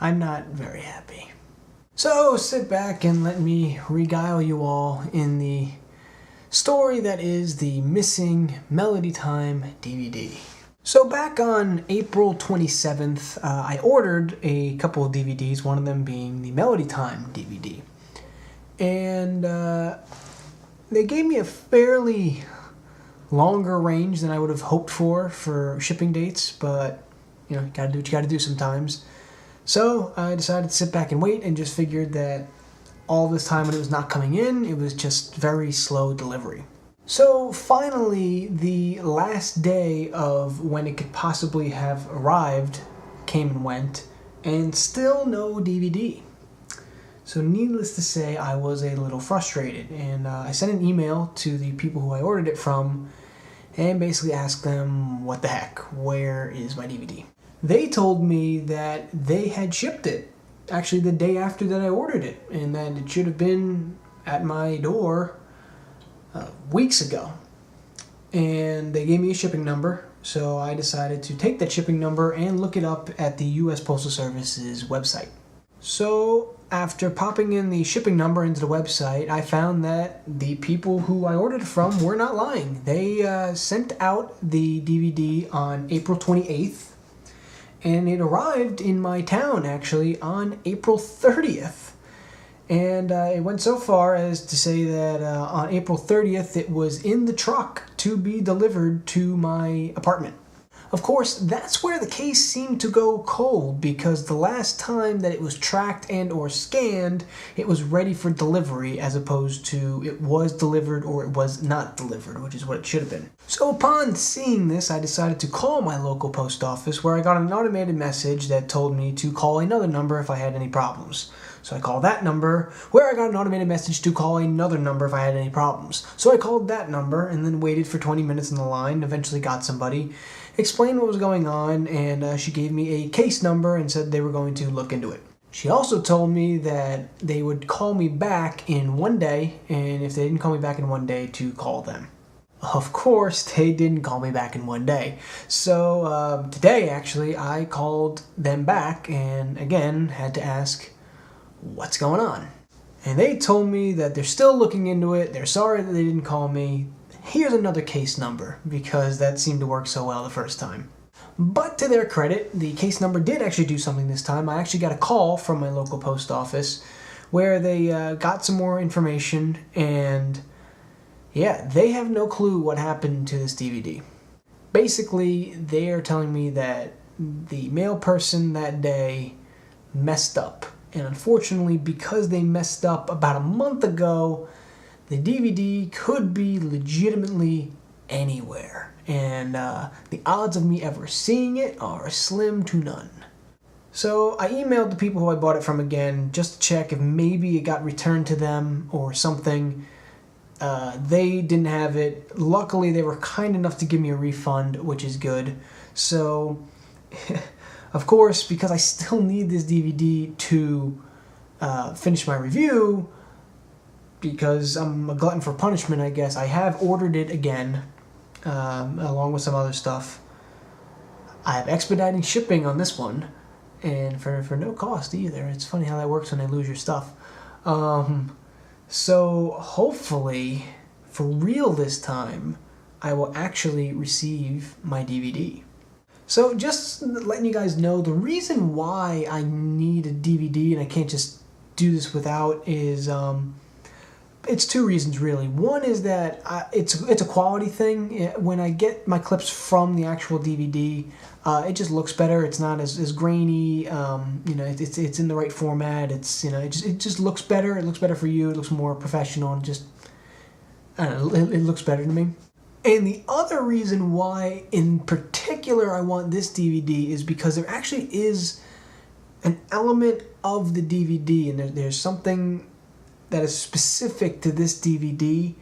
I'm not very happy. So sit back and let me regale you all in the story that is the missing Melody Time DVD. So back on April 27th, I ordered a couple of DVDs, one of them being the Melody Time DVD. And they gave me a fairly longer range than I would have hoped for shipping dates, but you know, you gotta do what you gotta do sometimes. So I decided to sit back and wait, and just figured that all this time when it was not coming in, it was just very slow delivery. So finally, the last day of when it could possibly have arrived came and went, and still no DVD. So needless to say, I was a little frustrated, and I sent an email to the people who I ordered it from and basically asked them, what the heck, where is my DVD? They told me that they had shipped it, actually the day after that I ordered it, and that it should have been at my door weeks ago. And they gave me a shipping number, so I decided to take that shipping number and look it up at the U.S. Postal Service's website. So after popping in the shipping number into the website, I found that the people who I ordered it from were not lying. They sent out the DVD on April 28th, and it arrived in my town actually on April 30th. And it went so far as to say that on April 30th it was in the truck to be delivered to my apartment. Of course, that's where the case seemed to go cold, because the last time that it was tracked and or scanned, it was ready for delivery, as opposed to it was delivered or it was not delivered, which is what it should have been. So upon seeing this, I decided to call my local post office, where I got an automated message that told me to call another number if I had any problems. So I called that number, where I got an automated message to call another number if I had any problems. So I called that number and then waited for 20 minutes in the line, eventually got somebody, explained what was going on, and she gave me a case number and said they were going to look into it. She also told me that they would call me back in 1 day, and if they didn't call me back in 1 day, to call them. Of course, they didn't call me back in 1 day. So today, actually, I called them back and again had to ask, what's going on? And they told me that they're still looking into it. They're sorry that they didn't call me. Here's another case number, because that seemed to work so well the first time. But to their credit, the case number did actually do something this time. I actually got a call from my local post office where they got some more information, and yeah, they have no clue what happened to this DVD. Basically, they are telling me that the mail person that day messed up. And unfortunately, because they messed up about a month ago, the DVD could be legitimately anywhere. And the odds of me ever seeing it are slim to none. So I emailed the people who I bought it from again, just to check if maybe it got returned to them or something. They didn't have it. Luckily, they were kind enough to give me a refund, which is good. So of course, because I still need this DVD to finish my review, because I'm a glutton for punishment, I guess, I have ordered it again, along with some other stuff. I have expediting shipping on this one, and for no cost either. It's funny how that works when they lose your stuff. So hopefully, for real this time, I will actually receive my DVD. So just letting you guys know, the reason why I need a DVD and I can't just do this without is, it's two reasons really. One is that it's a quality thing. When I get my clips from the actual DVD, it just looks better. It's not as grainy. It's in the right format. It's it just looks better. It looks better for you. It looks more professional, and just I don't know. It looks better to me. And the other reason why, in particular, I want this DVD is because there actually is an element of the DVD, and there's something that is specific to this DVD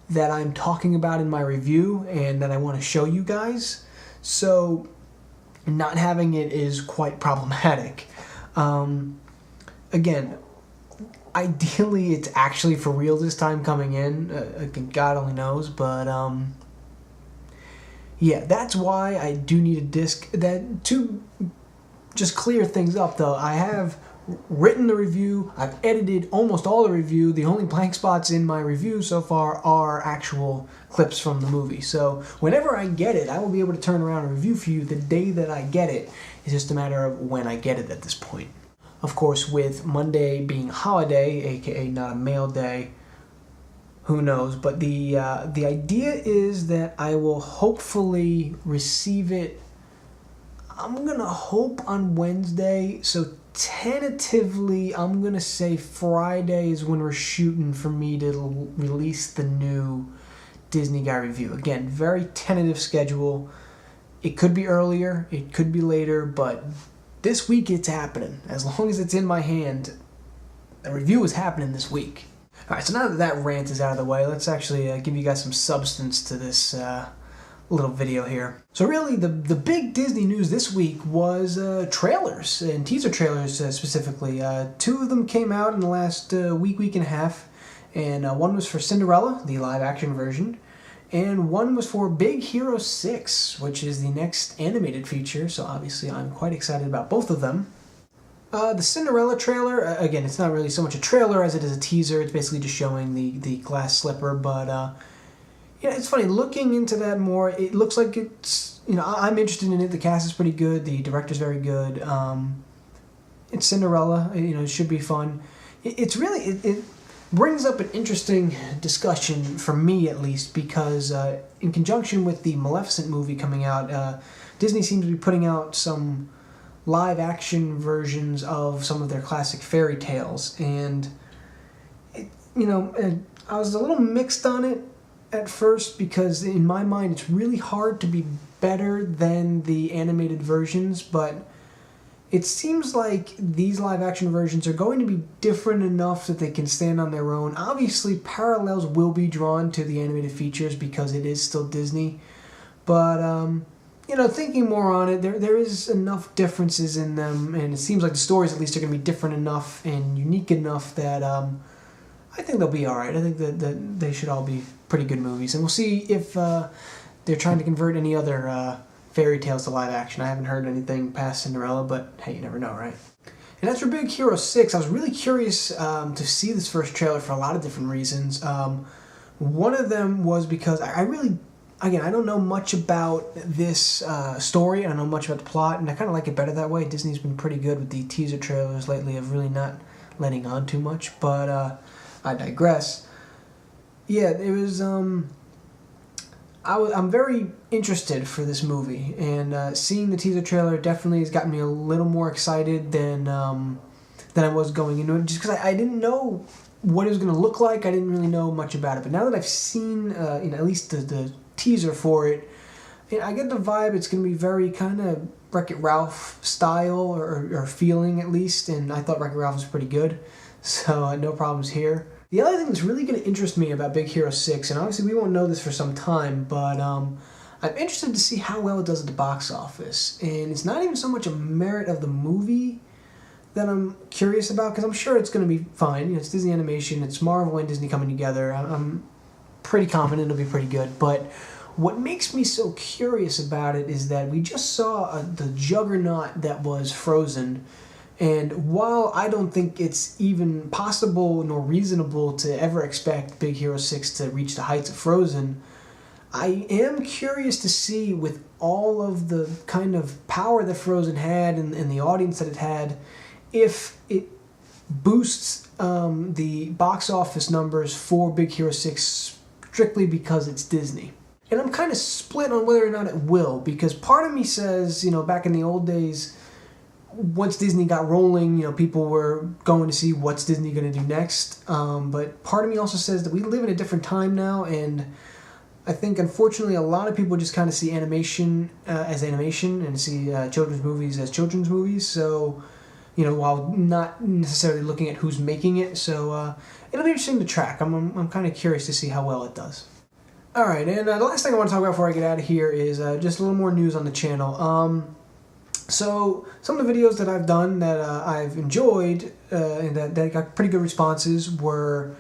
that I'm talking about in my review and that I want to show you guys. So not having it is quite problematic. Again, ideally it's actually for real this time coming in. God only knows, but yeah, that's why I do need a disc. That to just clear things up though, I have written the review, I've edited almost all the review. The only blank spots in my review so far are actual clips from the movie. So whenever I get it, I will be able to turn around and review for you the day that I get it. It's just a matter of when I get it at this point. Of course, with Monday being holiday, aka not a mail day, who knows? But the idea is that I will hopefully receive it, I'm gonna hope on Wednesday, so tentatively I'm gonna say Friday is when we're shooting for me to release the new Disney Guy review. Again, very tentative schedule. It could be earlier, it could be later, but this week it's happening. As long as it's in my hand, the review is happening this week. Alright, so now that that rant is out of the way, let's actually give you guys some substance to this little video here. So really, the big Disney news this week was trailers, and teaser trailers specifically. Two of them came out in the last week and a half, and one was for Cinderella, the live-action version, and one was for Big Hero 6, which is the next animated feature, so obviously I'm quite excited about both of them. The Cinderella trailer, again, it's not really so much a trailer as it is a teaser. It's basically just showing the glass slipper, but yeah, it's funny, looking into that more, it looks like it's, I'm interested in it. The cast is pretty good, the director's very good. It's Cinderella, it should be fun. It's really, it brings up an interesting discussion, for me at least, because in conjunction with the Maleficent movie coming out, Disney seems to be putting out some live-action versions of some of their classic fairy tales, and I was a little mixed on it at first, because in my mind it's really hard to be better than the animated versions, but it seems like these live-action versions are going to be different enough that they can stand on their own. Obviously, parallels will be drawn to the animated features because it is still Disney, but thinking more on it, there is enough differences in them, and it seems like the stories at least are going to be different enough and unique enough that I think they'll be alright. I think that they should all be pretty good movies, and we'll see if they're trying to convert any other fairy tales to live action. I haven't heard anything past Cinderella, but hey, you never know, right? And as for Big Hero 6, I was really curious to see this first trailer for a lot of different reasons. One of them was because I really, again, I don't know much about this story. I don't know much about the plot, and I kind of like it better that way. Disney's been pretty good with the teaser trailers lately of really not letting on too much, but I digress. Yeah, it was, I'm very interested for this movie, and seeing the teaser trailer definitely has gotten me a little more excited than I was going into it, just because I didn't know what it was going to look like. I didn't really know much about it, but now that I've seen, at least the teaser for it, I get the vibe it's going to be very kind of Wreck-It Ralph style, or feeling at least, and I thought Wreck-It Ralph was pretty good, so no problems here. The other thing that's really going to interest me about Big Hero 6, and obviously we won't know this for some time, but I'm interested to see how well it does at the box office. And it's not even so much a merit of the movie that I'm curious about, because I'm sure it's going to be fine. It's Disney Animation, it's Marvel and Disney coming together. I'm pretty confident it'll be pretty good, but what makes me so curious about it is that we just saw the juggernaut that was Frozen. And while I don't think it's even possible nor reasonable to ever expect Big Hero 6 to reach the heights of Frozen, I am curious to see, with all of the kind of power that Frozen had and the audience that it had, if it boosts the box office numbers for Big Hero 6 strictly because it's Disney. And I'm kind of split on whether or not it will, because part of me says, back in the old days, once Disney got rolling, people were going to see what's Disney going to do next. But part of me also says that we live in a different time now, and I think, unfortunately, a lot of people just kind of see animation as animation and see children's movies as children's movies. So, while not necessarily looking at who's making it. So it'll be interesting to track. I'm kind of curious to see how well it does. All right, and the last thing I want to talk about before I get out of here is just a little more news on the channel. So some of the videos that I've done that I've enjoyed and that got pretty good responses were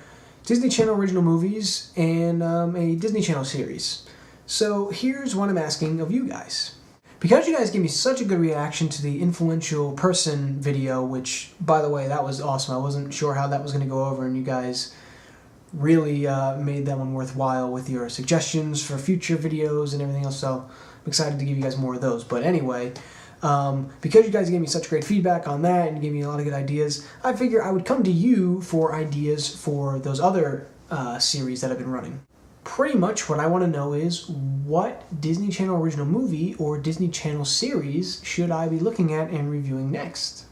Disney Channel original movies and a Disney Channel series. So here's what I'm asking of you guys. Because you guys gave me such a good reaction to the influential person video, which, by the way, that was awesome. I wasn't sure how that was going to go over, and you guys really made that one worthwhile with your suggestions for future videos and everything else, so I'm excited to give you guys more of those. But anyway, because you guys gave me such great feedback on that and gave me a lot of good ideas, I figure I would come to you for ideas for those other series that I've been running. Pretty much what I want to know is, what Disney Channel original movie or Disney Channel series should I be looking at and reviewing next?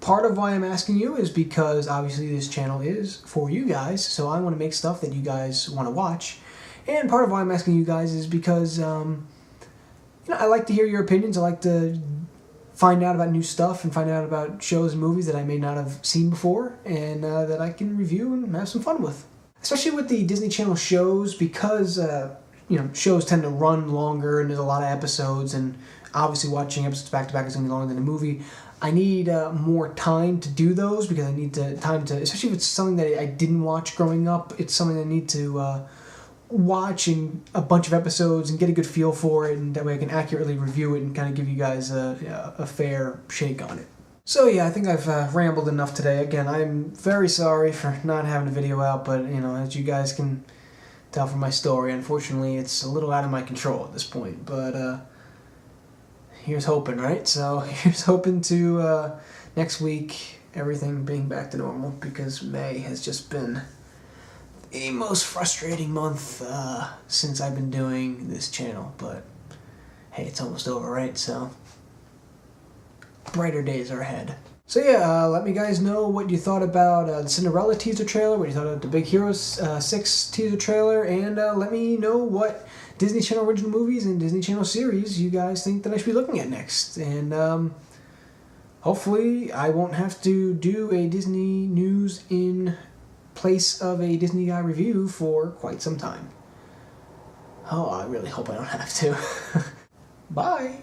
Part of why I'm asking you is because obviously this channel is for you guys, so I want to make stuff that you guys want to watch. And part of why I'm asking you guys is because I like to hear your opinions. I like to find out about new stuff and find out about shows and movies that I may not have seen before, and that I can review and have some fun with. Especially with the Disney Channel shows, because shows tend to run longer and there's a lot of episodes, and obviously watching episodes back to back is going to be longer than a movie. I need more time to do those, because I need time to, especially if it's something that I didn't watch growing up, it's something I need to watch in a bunch of episodes and get a good feel for it, and that way I can accurately review it and kind of give you guys a fair shake on it. So yeah, I think I've rambled enough today. Again, I'm very sorry for not having a video out, but as you guys can tell from my story, unfortunately it's a little out of my control at this point, but here's hoping, right? So here's hoping to next week everything being back to normal, because May has just been the most frustrating month since I've been doing this channel, but hey, it's almost over, right? So brighter days are ahead. So yeah, let me guys know what you thought about the Cinderella teaser trailer, what you thought about the Big Hero 6 teaser trailer, and let me know what Disney Channel original movies and Disney Channel series you guys think that I should be looking at next. And hopefully I won't have to do a Disney news in place of a Disney Guy review for quite some time. Oh, I really hope I don't have to. Bye!